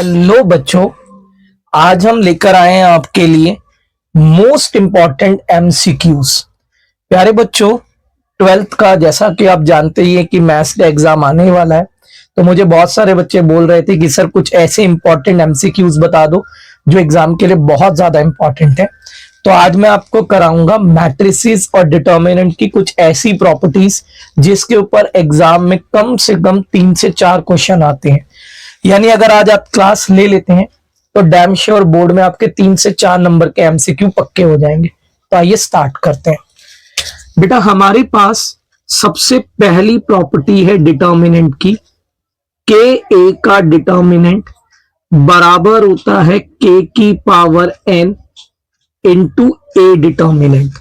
Hello बच्चों, आज हम लेकर आए हैं आपके लिए मोस्ट इंपॉर्टेंट एमसीक्यूज। प्यारे बच्चों, 12th का जैसा कि आप जानते ही हैं कि मैथ्स का एग्जाम आने वाला है, तो मुझे बहुत सारे बच्चे बोल रहे थे कि सर कुछ ऐसे इंपॉर्टेंट एमसीक्यूज बता दो जो एग्जाम के लिए बहुत ज्यादा इंपॉर्टेंट है। तो आज मैं आपको कराऊंगा मैट्रिसेस और डिटर्मिनेंट की कुछ ऐसी प्रॉपर्टीज जिसके ऊपर एग्जाम में कम से कम 3 से 4 क्वेश्चन आते हैं। यानी अगर आज आप क्लास ले लेते हैं तो डैम श्योर बोर्ड में आपके 3 से 4 नंबर के एमसीक्यू पक्के हो जाएंगे। तो आइए स्टार्ट करते हैं। बेटा, हमारे पास सबसे पहली प्रॉपर्टी है डिटर्मिनेंट की। के ए का डिटर्मिनेंट बराबर होता है के की power n into A determinant,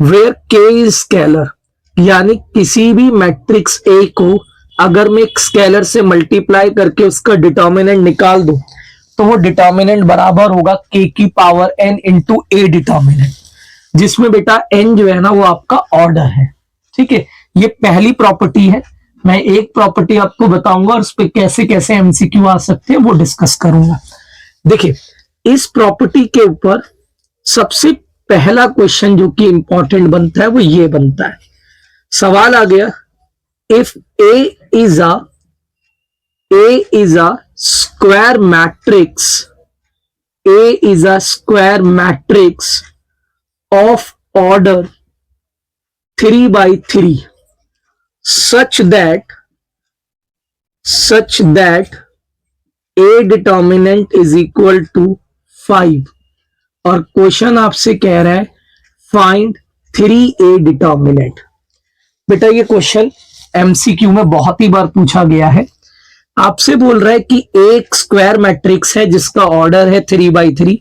where k is scalar. यानी किसी भी मैट्रिक्स ए को अगर मैं एक स्केलर से मल्टीप्लाई करके उसका डिटर्मिनेंट निकाल दूं तो वो डिटर्मिनेंट बराबर होगा के की power n into A determinant, जिसमें बेटा एन जो है ना वो आपका ऑर्डर है। ठीक है, ये पहली प्रॉपर्टी है। मैं एक प्रॉपर्टी आपको बताऊंगा और उस पर कैसे कैसे एमसीक्यू आ सकते हैं वो डिस्कस करूंगा। देखिए, इस प्रॉपर्टी के ऊपर सबसे पहला क्वेश्चन जो कि इंपॉर्टेंट बनता है वो ये बनता है। सवाल आ गया, if A is a square matrix, A is a square matrix of order 3 by 3 such that A determinant is equal to 5 और क्वेश्चन आपसे कह रहा है फाइंड 3A डिटर्मिनेंट। बेटा, ये क्वेश्चन एमसीक्यू में बहुत ही बार पूछा गया है। आपसे बोल रहा है कि एक स्क्वायर मैट्रिक्स है जिसका ऑर्डर है 3 by 3,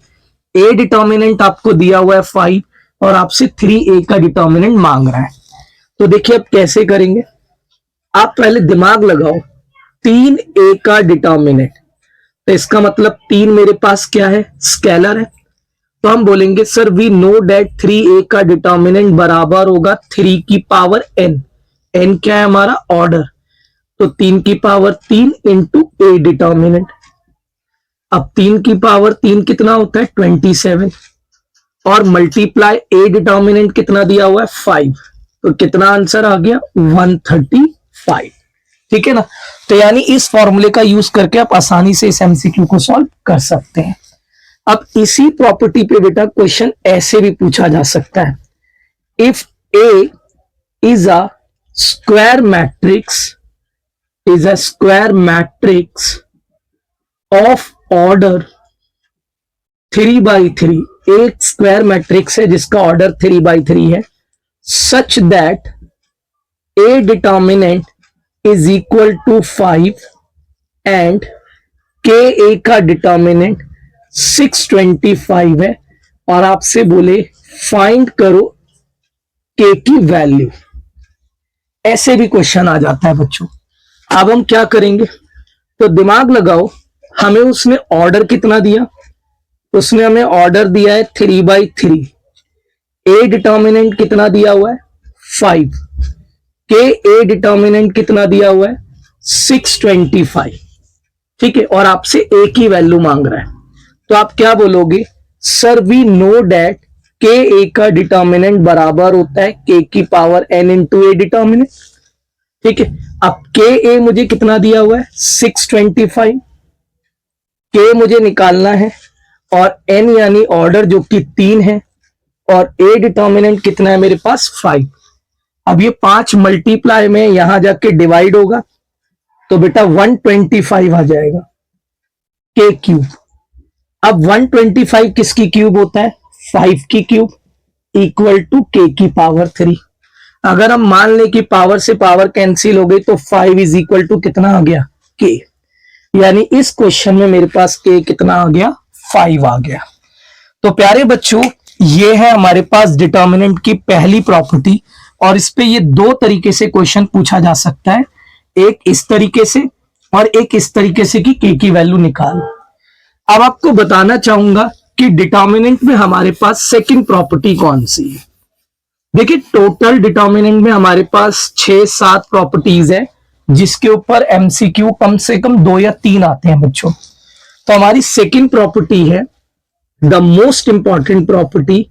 ए डिटर्मिनेंट आपको दिया हुआ है 5 और आपसे 3A का डिटर्मिनेंट मांग रहा है। तो देखिए अब कैसे करेंगे। आप पहले दिमाग लगाओ, 3A का डिटर्मिनेंट, तो इसका मतलब 3 मेरे पास क्या है, स्केलर है। तो हम बोलेंगे sir we know that 3A का डिटर्मिनेंट बराबर होगा 3 की पावर n। n क्या है हमारा, ऑर्डर। तो 3 की पावर 3 इंटू ए डिटर्मिनेंट। अब 3 की पावर 3 कितना होता है, 27 और मल्टीप्लाई ए डिटर्मिनेंट कितना दिया हुआ है, 5। तो कितना आंसर आ गया, 135। ठीक है ना। तो यानी इस फॉर्मूले का यूज करके आप आसानी से इस एमसीक्यू को सॉल्व कर सकते हैं। अब इसी प्रॉपर्टी पे बेटा क्वेश्चन ऐसे भी पूछा जा सकता है, if A is a square matrix of order 3 by 3, एक स्क्वायर मैट्रिक्स है जिसका ऑर्डर 3 by 3 है, such that A determinant is equal to 5 and k A का डिटर्मिनेंट 625 है और आपसे बोले फाइंड करो के की वैल्यू। ऐसे भी क्वेश्चन आ जाता है बच्चों। अब हम क्या करेंगे, तो दिमाग लगाओ, हमें उसने ऑर्डर कितना दिया, उसने हमें ऑर्डर दिया है 3 by 3, ए डिटर्मिनेंट कितना दिया हुआ है 5, के ए डिटर्मिनेंट कितना दिया हुआ है 625। ठीक है, और आपसे ए की वैल्यू मांग रहा है। तो आप क्या बोलोगे, सर वी नो डैट के ए का डिटर्मिनेंट बराबर होता है के की power n into A determinant. ठीक है, अब के ए मुझे कितना दिया हुआ है 625, के मुझे निकालना है और एन यानी ऑर्डर जो कि 3 है और ए डिटर्मिनेंट कितना है मेरे पास 5। अब ये 5 मल्टीप्लाई में यहां जाके डिवाइड होगा तो बेटा 125 आ जाएगा के क्यूब। अब 125 किसकी क्यूब होता है, 5 की क्यूब इक्वल टू के की पावर 3। अगर हम मान लें कि पावर से पावर कैंसिल हो गई तो 5 इज इक्वल टू कितना आ गया, के। यानी इस क्वेश्चन में मेरे पास के कितना आ गया, 5 आ गया। तो प्यारे बच्चों, ये है हमारे पास डिटर्मिनेंट की पहली प्रॉपर्टी और इस पे ये 2 तरीके से क्वेश्चन पूछा जा सकता है, एक इस तरीके से और एक इस तरीके से कि के की वैल्यू निकालो। अब आपको बताना चाहूंगा कि डिटर्मिनेंट में हमारे पास सेकंड प्रॉपर्टी कौन सी है। देखिए, टोटल डिटर्मिनेंट में हमारे पास 6-7 प्रॉपर्टीज है जिसके ऊपर एमसीक्यू कम से कम 2 या 3 आते हैं बच्चों। तो हमारी सेकंड प्रॉपर्टी है the most important property,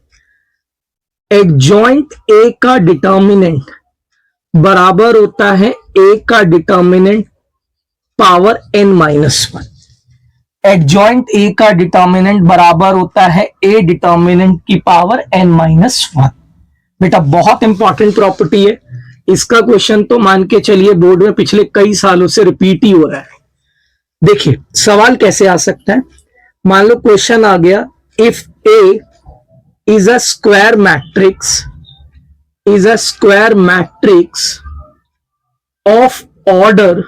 adjoint A का डिटर्मिनेंट बराबर होता है ए का determinant power n minus one. Adjoint A का डिटर्मिनेंट बराबर होता है ए डिटर्मिनेंट की पावर n माइनस वन। बेटा बहुत इंपॉर्टेंट प्रॉपर्टी है, इसका क्वेश्चन तो मान के चलिए बोर्ड में पिछले कई सालों से रिपीट ही हो रहा है। देखिए सवाल कैसे आ सकता है, मान लो क्वेश्चन आ गया, if A is a square matrix of order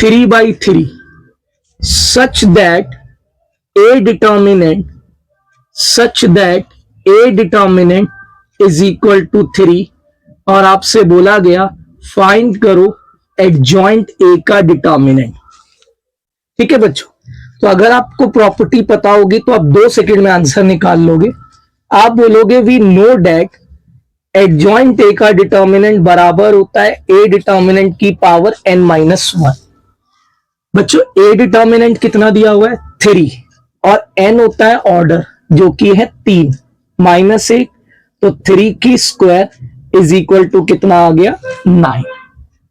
3x3 such that a determinant is equal to 3 और आपसे बोला गया फाइंड करो एडजॉइंट ए का डिटर्मिनेंट। ठीक है बच्चों, तो अगर आपको प्रॉपर्टी पता होगी तो आप 2 सेकंड में आंसर निकाल लोगे। आप बोलोगे we know that adjoint A का डिटर्मिनेंट बराबर होता है ए डिटर्मिनेंट की पावर n माइनस वन। बच्चों ए डिटर्मिनेंट कितना दिया हुआ है 3 और n होता है ऑर्डर जो कि है 3 माइनस 1, तो 3 की स्क्वायर इज इक्वल टू कितना आ गया 9।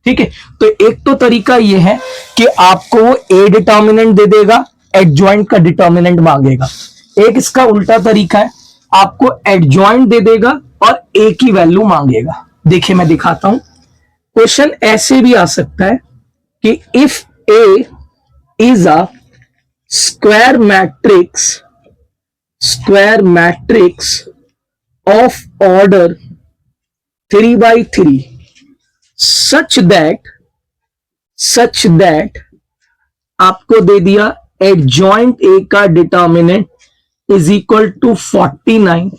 ठीक है, तो एक तो तरीका ये है कि आपको वो ए डिटर्मिनेंट दे देगा, एडजॉइंट का डिटर्मिनेंट मांगेगा। एक इसका उल्टा तरीका है, आपको एडजॉइंट दे देगा और ए की वैल्यू मांगेगा। देखिए मैं दिखाता हूं, क्वेश्चन ऐसे भी आ सकता है कि if A is a square matrix of order 3x3 such that आपको दे दिया एडजॉइंट ए का डिटर्मिनेंट इज इक्वल टू 49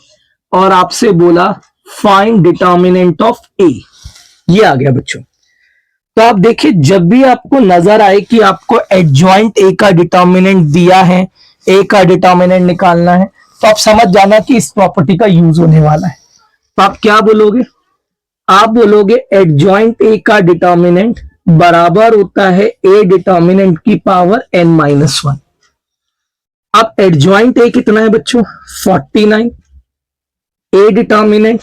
और आपसे बोला फाइंड डिटर्मिनेंट ऑफ ए। ये आ गया बच्चों। तो आप देखिए जब भी आपको नजर आए कि आपको एडजॉइंट ए का डिटर्मिनेंट दिया है, ए का डिटर्मिनेंट निकालना है, तो आप समझ जाना कि इस प्रॉपर्टी का यूज होने वाला है। तो आप क्या बोलोगे, आप बोलोगे एडजॉइंट ए का डिटर्मिनेंट बराबर होता है ए डिटर्मिनेंट की पावर n माइनस वन। अब एडजॉइंट ए कितना है बच्चों 49, ए डिटर्मिनेंट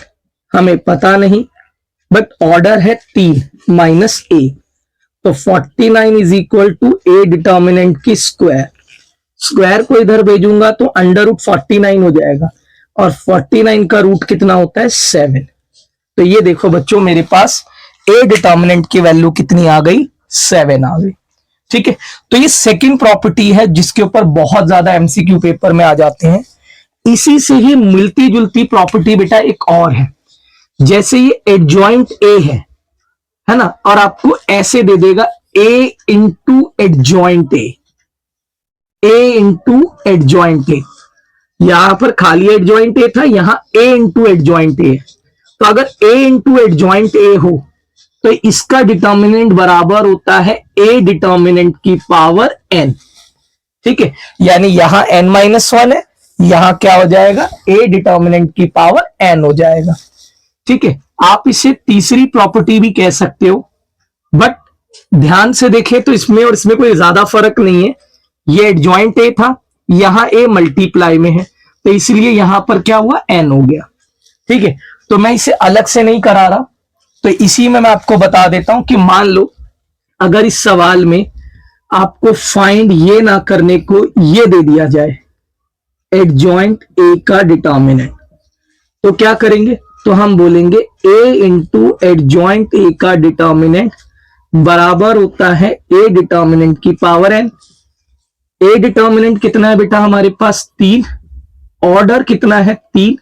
हमें पता नहीं बट ऑर्डर है 3 माइनस ए, तो 49 is equal to A determinant की स्क्वायर को इधर भेजूंगा तो अंडर रूट 49 हो जाएगा और 49 का रूट कितना होता है 7। तो ये देखो बच्चों मेरे पास ए डिटर्मिनेंट की वैल्यू कितनी आ गई 7 आ गई। ठीक है, तो ये सेकंड प्रॉपर्टी है जिसके ऊपर बहुत ज्यादा एमसीक्यू पेपर में आ जाते हैं। इसी से ही मिलती जुलती प्रॉपर्टी बेटा एक और है, जैसे ये एडजॉइंट ए है ना, और आपको ऐसे दे देगा ए इंटू एडजॉइंट ए। यहां पर खाली एडजॉइंट ए था, यहां ए इंटू एडजॉइंट ए। तो अगर ए इंटू एडजॉइंट ए हो तो इसका डिटर्मिनेंट बराबर होता है ए डिटर्मिनेंट की पावर n। ठीक है, यानी यहां n माइनस वन है, यहां क्या हो जाएगा ए डिटर्मिनेंट की पावर n हो जाएगा। ठीक है, आप इसे तीसरी प्रॉपर्टी भी कह सकते हो, बट ध्यान से देखें तो इसमें और इसमें कोई ज्यादा फर्क नहीं है। ये एडजॉइंट ए था, यहां ए मल्टीप्लाई में है, तो इसलिए यहां पर क्या हुआ n हो गया। ठीक है, तो मैं इसे अलग से नहीं करा रहा, तो इसी में मैं आपको बता देता हूं कि मान लो अगर इस सवाल में आपको फाइंड ये ना करने को ये दे दिया जाए एडजॉइंट ए का डिटर्मिनेंट, तो क्या करेंगे, तो हम बोलेंगे ए इंटू एडजॉइंट ए का डिटर्मिनेंट बराबर होता है ए डिटर्मिनेंट की पावर n। ए डिटर्मिनेंट कितना है बेटा हमारे पास 3, ऑर्डर कितना है 3,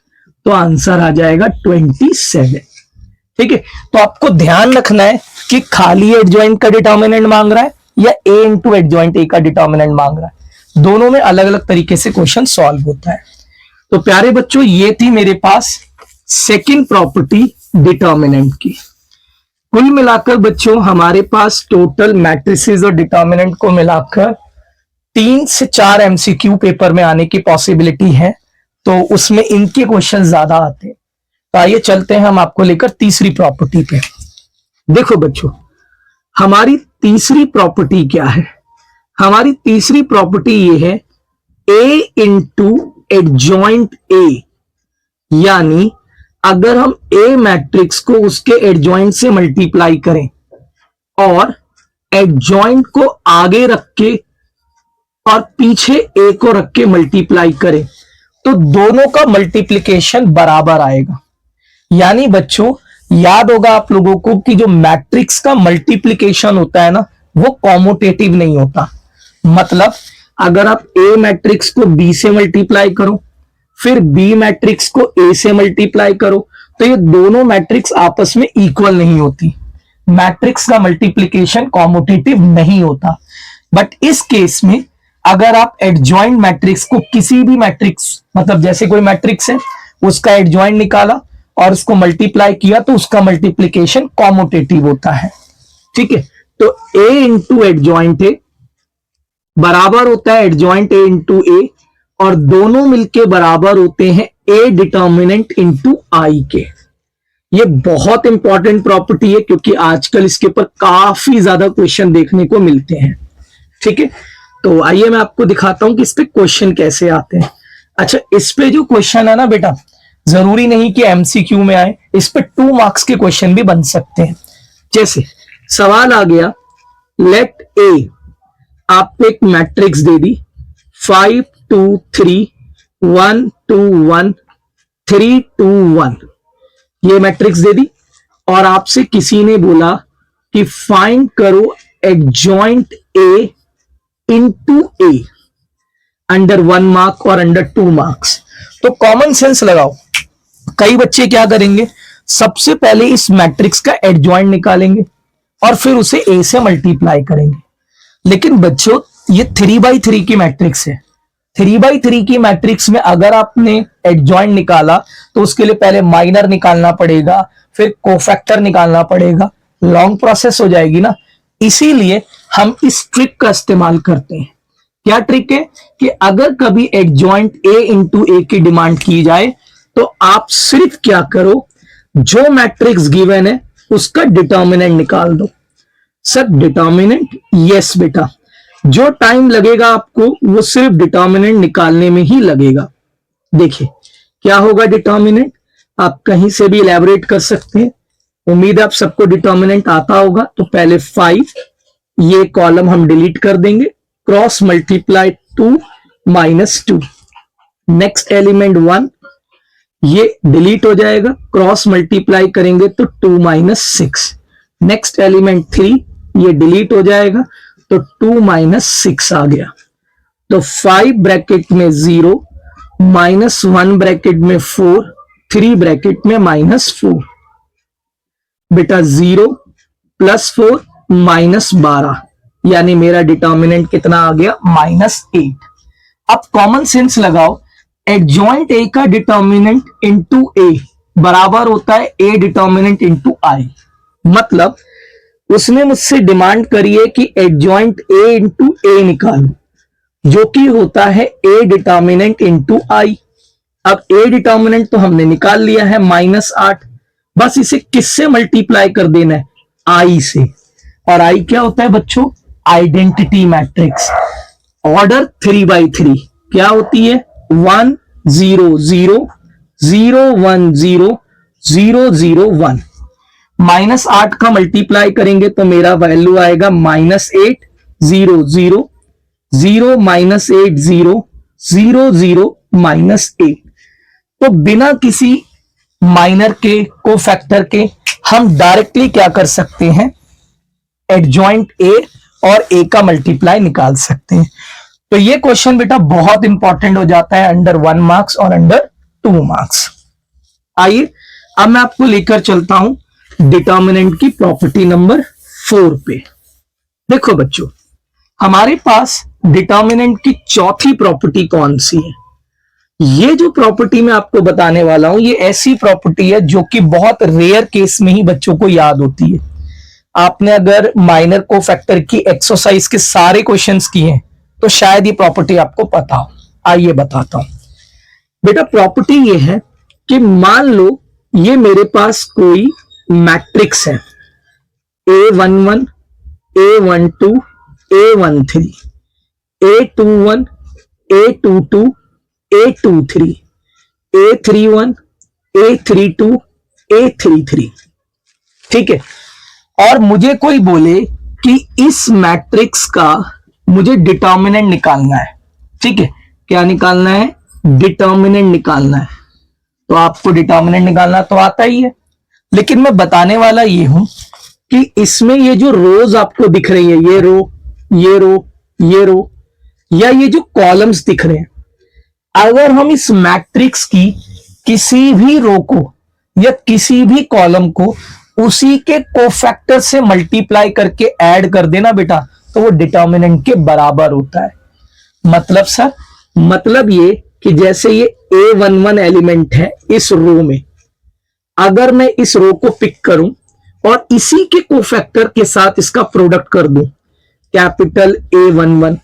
तो आंसर आ जाएगा 27। ठीक है, तो आपको ध्यान रखना है कि खाली एडजॉइंट का डिटर्मिनेंट मांग रहा है या ए इंटू एडजॉइंट ए का डिटर्मिनेंट मांग रहा है, दोनों में अलग अलग तरीके से क्वेश्चन सॉल्व होता है। तो प्यारे बच्चों ये थी मेरे पास सेकंड प्रॉपर्टी डिटर्मिनेंट की। कुल मिलाकर बच्चों हमारे पास टोटल मैट्रिसेस और डिटर्मिनेंट को मिलाकर 3 से 4 एमसीक्यू पेपर में आने की पॉसिबिलिटी है, तो उसमें इनके क्वेश्चन ज्यादा आते हैं। तो आइए चलते हैं हम आपको लेकर तीसरी प्रॉपर्टी पे। देखो बच्चों हमारी तीसरी प्रॉपर्टी क्या है? हमारी तीसरी प्रॉपर्टी ये है ए इंटू एडजॉइंट ए, यानी अगर हम ए मैट्रिक्स को उसके एडजॉइंट से मल्टीप्लाई करें और एडजॉइंट को आगे रख के और पीछे ए को रख के मल्टीप्लाई करें तो दोनों का मल्टीप्लिकेशन बराबर आएगा। यानी बच्चों याद होगा आप लोगों को कि जो मैट्रिक्स का मल्टीप्लिकेशन होता है ना, वो कॉमोटेटिव नहीं होता। मतलब अगर आप ए मैट्रिक्स को बी से मल्टीप्लाई करो, फिर बी मैट्रिक्स को ए से मल्टीप्लाई करो, तो ये दोनों मैट्रिक्स आपस में इक्वल नहीं होती। मैट्रिक्स का मल्टीप्लिकेशन कॉमोटेटिव नहीं होता। बट इस केस में अगर आप एडजॉइंट मैट्रिक्स को किसी भी मैट्रिक्स, मतलब जैसे कोई मैट्रिक्स है उसका एडजॉइंट निकाला और उसको मल्टीप्लाई किया तो उसका मल्टीप्लिकेशन कॉमोटेटिव होता है। ठीक है, तो ए इंटू एडजॉइंट ए बराबर होता है एडजॉइंट ए इंटू ए, और दोनों मिलके बराबर होते हैं ए डिटर्मिनेंट इंटू आई के। ये बहुत इंपॉर्टेंट प्रॉपर्टी है क्योंकि आजकल इसके ऊपर काफी ज्यादा क्वेश्चन देखने को मिलते हैं। ठीक है, तो आइए मैं आपको दिखाता हूं कि इस पे क्वेश्चन कैसे आते हैं। अच्छा, इस पे जो क्वेश्चन है ना बेटा, जरूरी नहीं कि एमसीक्यू में आए, इस पे 2 मार्क्स के क्वेश्चन भी बन सकते हैं। जैसे सवाल आ गया, लेट ए आपको एक मैट्रिक्स दे दी 5 2 3 1 2 1 3 2 1, ये मैट्रिक्स दे दी और आपसे किसी ने बोला कि फाइंड करो adjoint A into A under 1 mark और अंडर 2 मार्क्स। तो कॉमन सेंस लगाओ। कई बच्चे क्या करेंगे, सबसे पहले इस मैट्रिक्स का एडजॉइंट निकालेंगे और फिर उसे ए से मल्टीप्लाई करेंगे। लेकिन बच्चों ये 3/3 की मैट्रिक्स है। 3/3 की मैट्रिक्स में अगर आपने एडजॉइंट निकाला तो उसके लिए पहले माइनर निकालना पड़ेगा, फिर कोफैक्टर निकालना पड़ेगा, लॉन्ग प्रोसेस हो जाएगी ना। इसीलिए हम इस ट्रिक का इस्तेमाल करते हैं। क्या ट्रिक है कि अगर कभी एडजॉइंट ए इंटू ए की डिमांड की जाए तो आप सिर्फ क्या करो, जो मैट्रिक्स गिवन है उसका डिटर्मिनेंट निकाल दो। सर डिटर्मिनेंट, यस बेटा, जो टाइम लगेगा आपको वो सिर्फ डिटर्मिनेंट निकालने में ही लगेगा। देखिए क्या होगा डिटर्मिनेंट, आप कहीं से भी इलैबोरेट कर सकते हैं। उम्मीद है आप सबको डिटर्मिनेंट आता होगा। तो पहले 5, ये कॉलम हम डिलीट कर देंगे, cross multiply 2 minus 2, next element 1, ये डिलीट हो जाएगा, क्रॉस मल्टीप्लाई करेंगे तो 2 माइनस 6, नेक्स्ट एलिमेंट 3, ये डिलीट हो जाएगा तो 2 माइनस 6 आ गया। तो 5 ब्रैकेट में 0, -1 ब्रैकेट में 4, 3 ब्रैकेट में -4, बेटा 0 + 4 -12, यानी मेरा डिटर्मिनेंट कितना आ गया, -8। अब कॉमन सेंस लगाओ, एडजॉइंट ए का डिटर्मिनेंट इंटू ए बराबर होता है ए डिटर्मिनेंट इंटू आई। मतलब उसने मुझसे डिमांड करी है कि एडजॉइंट ए इंटू ए निकालो, जो कि होता है ए डिटर्मिनेंट इंटू आई। अब ए डिटर्मिनेंट तो हमने निकाल लिया है -8, बस इसे किससे मल्टीप्लाई कर देना है, आई से। और आई क्या होता है बच्चों, आइडेंटिटी मैट्रिक्स। ऑर्डर 3/3 क्या होती है, 1 0 0 0 1 0 0 0 1। -8 का मल्टीप्लाई करेंगे तो मेरा वैल्यू आएगा -8 0 0 0 -8 0 0 0 -8। तो बिना किसी माइनर के, कोफैक्टर के, हम डायरेक्टली क्या कर सकते हैं, एडजॉइंट ए और ए का मल्टीप्लाई निकाल सकते हैं। तो ये क्वेश्चन बेटा बहुत इंपॉर्टेंट हो जाता है अंडर 1 मार्क्स और अंडर 2 मार्क्स। आइए अब मैं आपको लेकर चलता हूं डिटर्मिनेंट की प्रॉपर्टी नंबर 4 पे। देखो बच्चों, हमारे पास डिटर्मिनेंट की चौथी प्रॉपर्टी कौन सी है? ये जो प्रॉपर्टी मैं आपको बताने वाला हूं, ये ऐसी प्रॉपर्टी है जो कि बहुत रेयर केस में ही बच्चों को याद होती है। आपने अगर माइनर कोफैक्टर की एक्सरसाइज के सारे क्वेश्चंस किए हैं तो शायद ये प्रॉपर्टी आपको पता हो। आइए बताता हूं बेटा। प्रॉपर्टी ये है कि मान लो ये मेरे पास कोई मैट्रिक्स है A11 A12, A13, A21, A22, A23, A31, A32, A33। ठीक है। और मुझे कोई बोले कि इस मैट्रिक्स का मुझे डिटर्मिनेंट निकालना है। ठीक है, क्या निकालना है? डिटर्मिनेंट निकालना है। तो आपको डिटर्मिनेंट निकालना तो आता ही है, लेकिन मैं बताने वाला ये हूं कि इसमें ये जो रोज आपको दिख रही है, ये रो, ये रो, ये रो, या ये जो कॉलम्स दिख रहे हैं, अगर हम इस मैट्रिक्स की किसी भी रो को या किसी भी कॉलम को उसी के कोफैक्टर से मल्टीप्लाई करके ऐड कर देना बेटा, तो वो डिटर्मिनेंट के बराबर होता है। मतलब सर, मतलब ये कि जैसे ये A11 एलिमेंट है इस रो में, अगर मैं इस रो को पिक करूं और इसी के कोफैक्टर के साथ इसका प्रोडक्ट कर दूं, कैपिटल A11,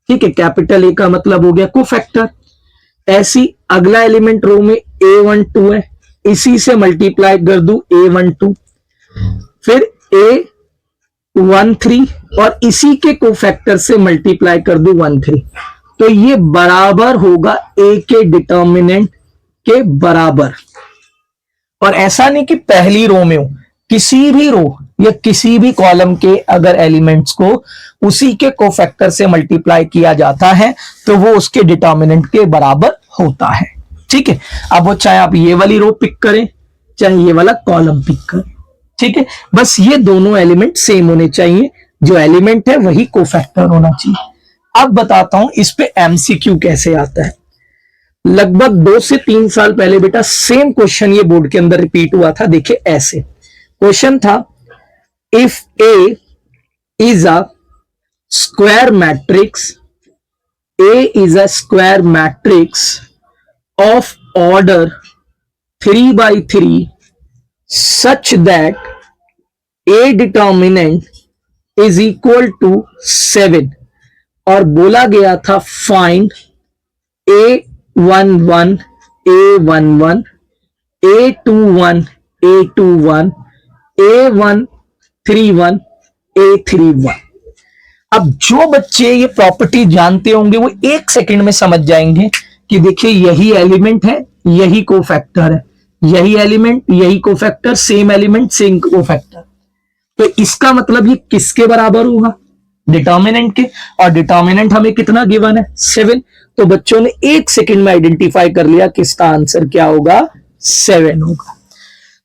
ठीक है, कैपिटल ए का मतलब हो गया कोफैक्टर। ऐसी अगला एलिमेंट रो में A12 है, इसी से मल्टीप्लाई कर दूं A12, फिर A13 और इसी के कोफैक्टर से मल्टीप्लाई कर दूं 13, तो ये बराबर होगा A के डिटर्मिनेंट के बराबर। और ऐसा नहीं कि पहली रो में हो, किसी भी रो या किसी भी कॉलम के अगर एलिमेंट्स को उसी के कोफैक्टर से मल्टीप्लाई किया जाता है तो वो उसके डिटर्मिनेंट के बराबर होता है। ठीक है, अब वो चाहे आप ये वाली रो पिक करें चाहे ये वाला कॉलम पिक करें, ठीक है, बस ये दोनों एलिमेंट सेम होने चाहिए, जो एलिमेंट है वही कोफैक्टर होना चाहिए। अब बताता हूं इस पे एमसीक्यू कैसे आता है। लगभग 2 से 3 साल पहले बेटा सेम क्वेश्चन ये बोर्ड के अंदर रिपीट हुआ था। देखिए ऐसे क्वेश्चन था, if A is a square matrix, A is a square matrix of order 3x3 such that a determinant is equal to 7, और बोला गया था find A11, A11, A21, A21, A131, A31। अब जो बच्चे ये प्रॉपर्टी जानते होंगे वो 1 सेकंड में समझ जाएंगे कि देखिए यही एलिमेंट है, यही कोफैक्टर है, यही एलिमेंट यही cofactor, same element same cofactor. तो इसका मतलब ये किसके बराबर होगा? डिटर्मिनेंट के। और डिटर्मिनेंट हमें कितना गिवन है? 7। तो बच्चों ने 1 सेकंड में आइडेंटिफाई कर लिया कि इसका आंसर क्या होगा? 7 होगा।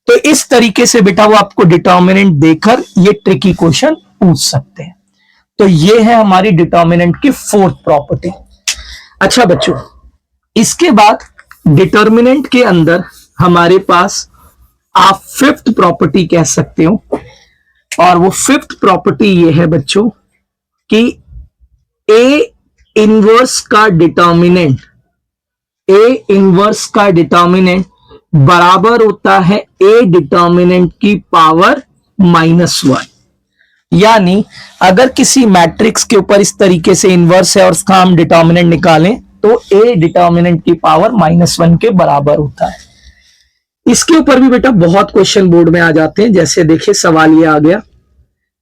तो इस तरीके से बेटा वो आपको डिटर्मिनेंट देकर ये ट्रिकी क्वेश्चन पूछ सकते हैं। तो ये है हमारी डिटर्मिनेंट की 4th प्रॉपर्टी। अच्छा बच्चों, इसके बाद डिटर्मिनेंट के अंदर हमारे पास आप 5th प्रॉपर्टी कह सकते हो, और वो 5th प्रॉपर्टी ये है बच्चों कि ए इनवर्स का डिटर्मिनेंट, ए इनवर्स का डिटर्मिनेंट बराबर होता है ए डिटर्मिनेंट की पावर -1। यानी अगर किसी मैट्रिक्स के ऊपर इस तरीके से इनवर्स है और उसका हम डिटर्मिनेंट निकालें तो ए डिटर्मिनेंट की पावर -1 के बराबर होता है। इसके ऊपर भी बेटा बहुत क्वेश्चन बोर्ड में आ जाते हैं। जैसे देखिए सवाल ये आ गया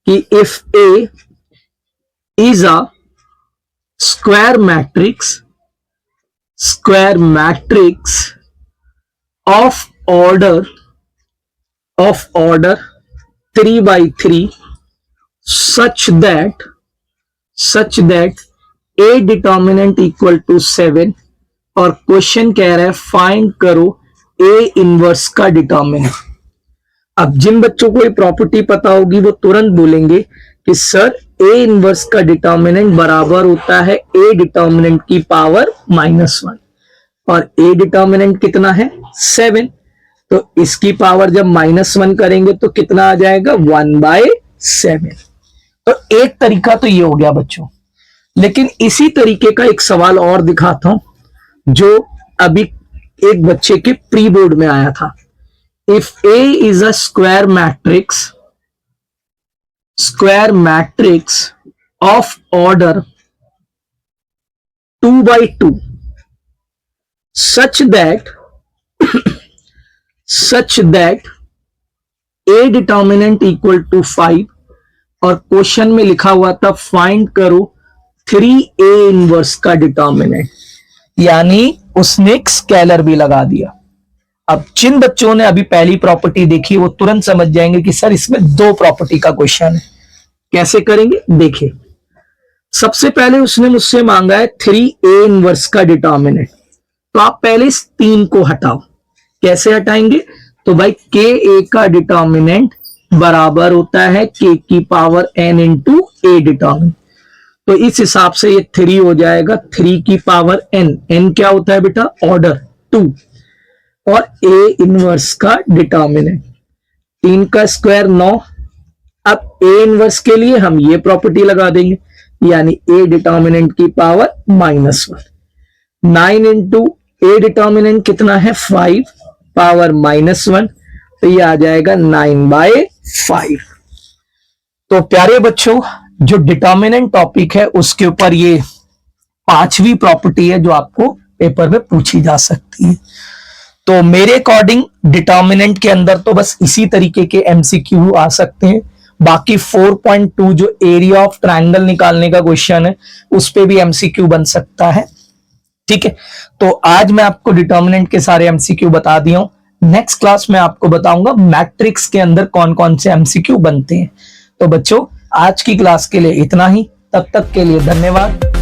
कि if A is a square matrix of order 3x3 such that a determinant equal to 7, और क्वेश्चन कह रहा है फाइंड करो ए इनवर्स का डिटर्मिनेंट। अब जिन बच्चों को ये प्रॉपर्टी पता होगी वो तुरंत बोलेंगे कि सर ए इनवर्स का डिटर्मिनेंट बराबर होता है ए डिटर्मिनेंट की पावर -1, और ए डिटर्मिनेंट कितना है? 7। तो इसकी पावर जब -1 करेंगे तो कितना आ जाएगा? 1/7। तो एक तरीका तो ये हो गया बच्चों, लेकिन इसी तरीके का एक सवाल और दिखाता हूं जो अभी एक बच्चे के प्री बोर्ड में आया था। If A is a square matrix of order 2x2 such that a determinant equal to 5, और क्वेश्चन में लिखा हुआ था फाइंड करो 3a इनवर्स का डिटर्मिनेंट, यानी उसने एक स्केलर भी लगा दिया। अब जिन बच्चों ने अभी पहली प्रॉपर्टी देखी वो तुरंत समझ जाएंगे कि सर इसमें दो प्रॉपर्टी का क्वेश्चन है। कैसे करेंगे देखिए। सबसे पहले उसने मुझसे मांगा है 3a इनवर्स का डिटर्मिनेंट, तो आप पहले इस 3 को हटाओ। कैसे हटाएंगे? तो भाई ka का डिटर्मिनेंट बराबर होता है k की power n into a determinant, तो इस हिसाब से ये 3 हो जाएगा 3 की पावर n क्या होता है बेटा? ऑर्डर 2, और a इनवर्स का डिटर्मिनेंट 3 का स्क्वायर 9। अब a इनवर्स के लिए हम ये प्रॉपर्टी लगा देंगे, यानी a डिटर्मिनेंट की पावर -1। 9 इंटू a डिटर्मिनेंट कितना है? 5 पावर -1, तो ये आ जाएगा 9/5। तो प्यारे बच्चों, जो डिटर्मिनेंट टॉपिक है उसके ऊपर ये 5वीं प्रॉपर्टी है जो आपको पेपर में पूछी जा सकती है। तो मेरे अकॉर्डिंग डिटर्मिनेंट के अंदर तो बस इसी तरीके के एमसीक्यू आ सकते हैं। बाकी 4.2 जो एरिया ऑफ ट्रायंगल निकालने का क्वेश्चन है उस पे भी एमसीक्यू बन सकता है। ठीक है, तो आज मैं आपको डिटर्मिनेंट के सारे एमसीक्यू बता दिया हूं। नेक्स्ट क्लास में आपको बताऊंगा मैट्रिक्स के अंदर कौन कौन से एमसीक्यू बनते हैं। तो बच्चों, आज की क्लास के लिए इतना ही। तब तक के लिए धन्यवाद।